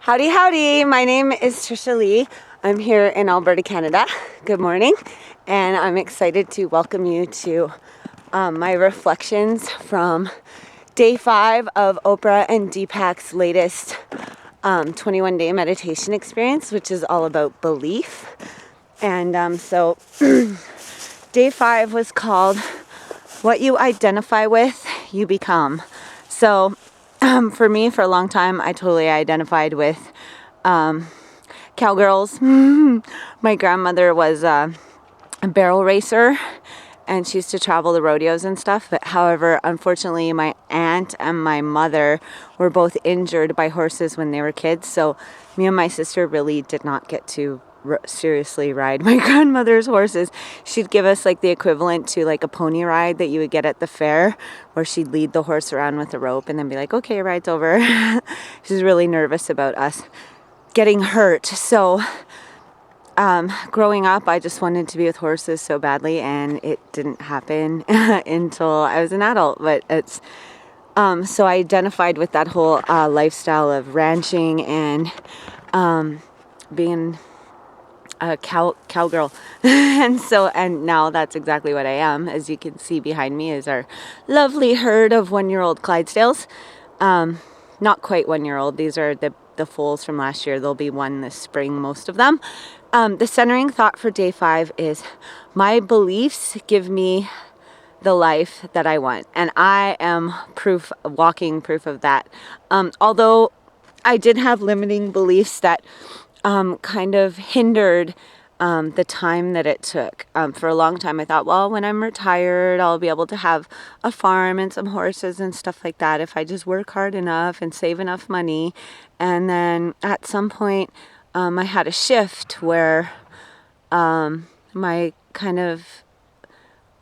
Howdy, howdy. My name is Trishaly. I'm here in Alberta, Canada. Good morning. And I'm excited to welcome you to my reflections from day 5 of Oprah and Deepak's latest 21-day meditation experience, which is all about belief. And so day 5 was called What You Identify With, You Become. So for me, for a long time, I totally identified with cowgirls. My grandmother was a barrel racer, and she used to travel the rodeos and stuff. But however, unfortunately, my aunt and my mother were both injured by horses when they were kids. So me and my sister really did not get to seriously ride my grandmother's horses. She'd give us like the equivalent to like a pony ride that you would get at the fair, where she'd lead the horse around with a rope and then be like, okay, ride's over. She's really nervous about us getting hurt. So growing up, I just wanted to be with horses so badly, and it didn't happen until I was an adult. But it's so I identified with that whole lifestyle of ranching and being a cowgirl. and now that's exactly what I am. As you can see behind me is our lovely herd of 1-year-old Clydesdales. Not quite 1-year-old. These are the foals from last year. There'll be one this spring, most of them. The centering thought for day 5 is my beliefs give me the life that I want. And I am walking proof of that. Although I did have limiting beliefs that kind of hindered the time that it took. For a long time, I thought, well, when I'm retired, I'll be able to have a farm and some horses and stuff like that if I just work hard enough and save enough money. And then at some point, I had a shift where my kind of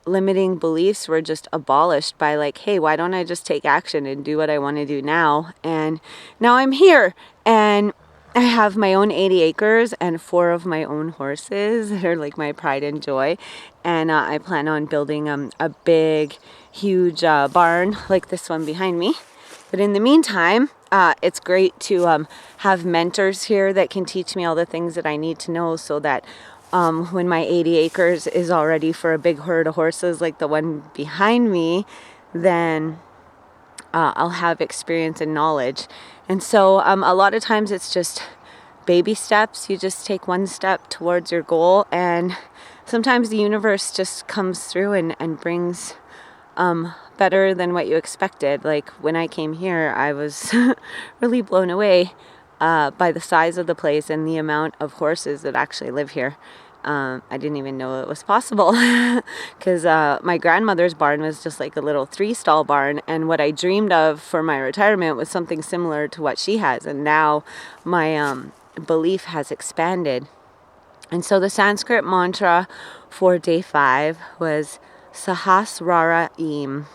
limiting beliefs were just abolished by like, hey, why don't I just take action and do what I want to do now? And now I'm here, and I have my own 80 acres and 4 of my own horses that are like my pride and joy. And I plan on building a big, huge barn like this one behind me. But in the meantime, it's great to have mentors here that can teach me all the things that I need to know, so that when my 80 acres is all ready for a big herd of horses like the one behind me, then I'll have experience and knowledge. And so a lot of times it's just baby steps. You just take one step towards your goal, and sometimes the universe just comes through and brings better than what you expected. Like when I came here, I was really blown away by the size of the place and the amount of horses that actually live here. I didn't even know it was possible because my grandmother's barn was just like a little 3-stall barn, and what I dreamed of for my retirement was something similar to what she has, and now my belief has expanded. And so the Sanskrit mantra for day 5 was Sahasrara Im,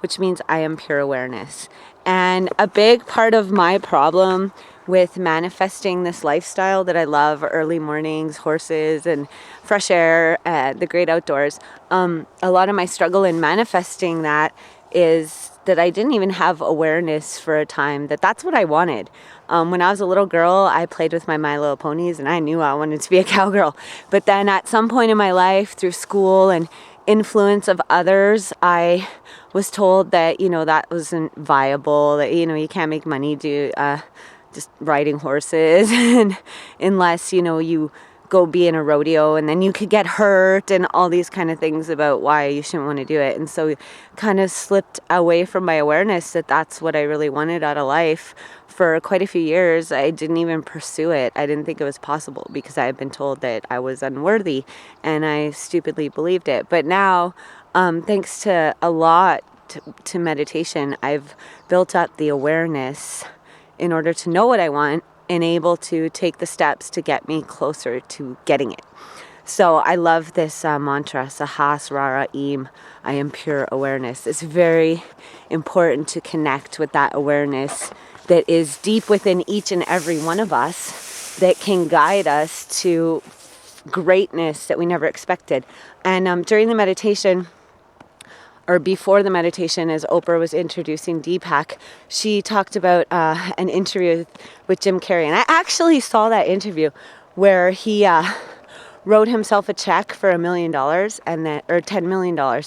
which means I am pure awareness. And a big part of my problem with manifesting this lifestyle that I love, early mornings, horses, and fresh air, the great outdoors, a lot of my struggle in manifesting that is that I didn't even have awareness for a time that that's what I wanted. When I was a little girl, I played with my My Little Ponies, and I knew I wanted to be a cowgirl. But then at some point in my life, through school and influence of others, I was told that, that wasn't viable, that, you can't make money just riding horses and unless, you go be in a rodeo, and then you could get hurt and all these kind of things about why you shouldn't want to do it. And so kind of slipped away from my awareness that that's what I really wanted out of life. For quite a few years, I didn't even pursue it. I didn't think it was possible because I had been told that I was unworthy, and I stupidly believed it. But now, thanks to a lot to meditation, I've built up the awareness in order to know what I want and able to take the steps to get me closer to getting it. So I love this mantra, Sahasrara Im, I am pure awareness. It's very important to connect with that awareness that is deep within each and every one of us that can guide us to greatness that we never expected. And during the meditation, or before the meditation, as Oprah was introducing Deepak, she talked about an interview with Jim Carrey. And I actually saw that interview where he wrote himself a check for $1 million and then, or $10 million,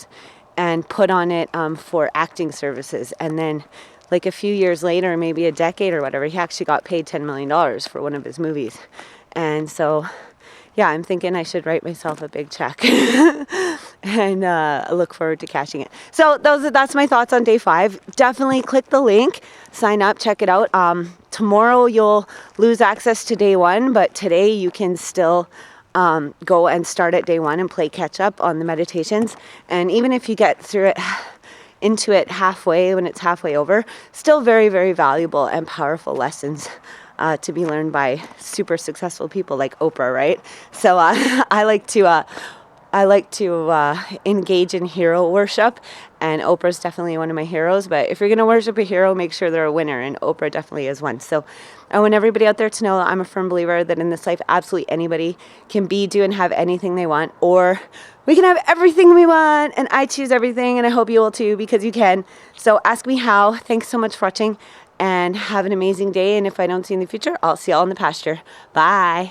and put on it for acting services. And then like a few years later, maybe a decade or whatever, he actually got paid $10 million for one of his movies. And so, yeah, I'm thinking I should write myself a big check and look forward to cashing it. So that's my thoughts on day 5. Definitely click the link, sign up, check it out. Tomorrow you'll lose access to day 1, but today you can still go and start at day 1 and play catch up on the meditations. And even if you get through it, into it halfway, when it's halfway over, still very, very valuable and powerful lessons to be learned by super successful people like Oprah, right? So I like to engage in hero worship, and Oprah's definitely one of my heroes. But if you're going to worship a hero, make sure they're a winner, and Oprah definitely is one. So I want everybody out there to know that I'm a firm believer that in this life, absolutely anybody can be, do, and have anything they want, or we can have everything we want, and I choose everything, and I hope you will too, because you can. So ask me how. Thanks so much for watching, and have an amazing day. And if I don't see you in the future, I'll see y'all in the pasture. Bye.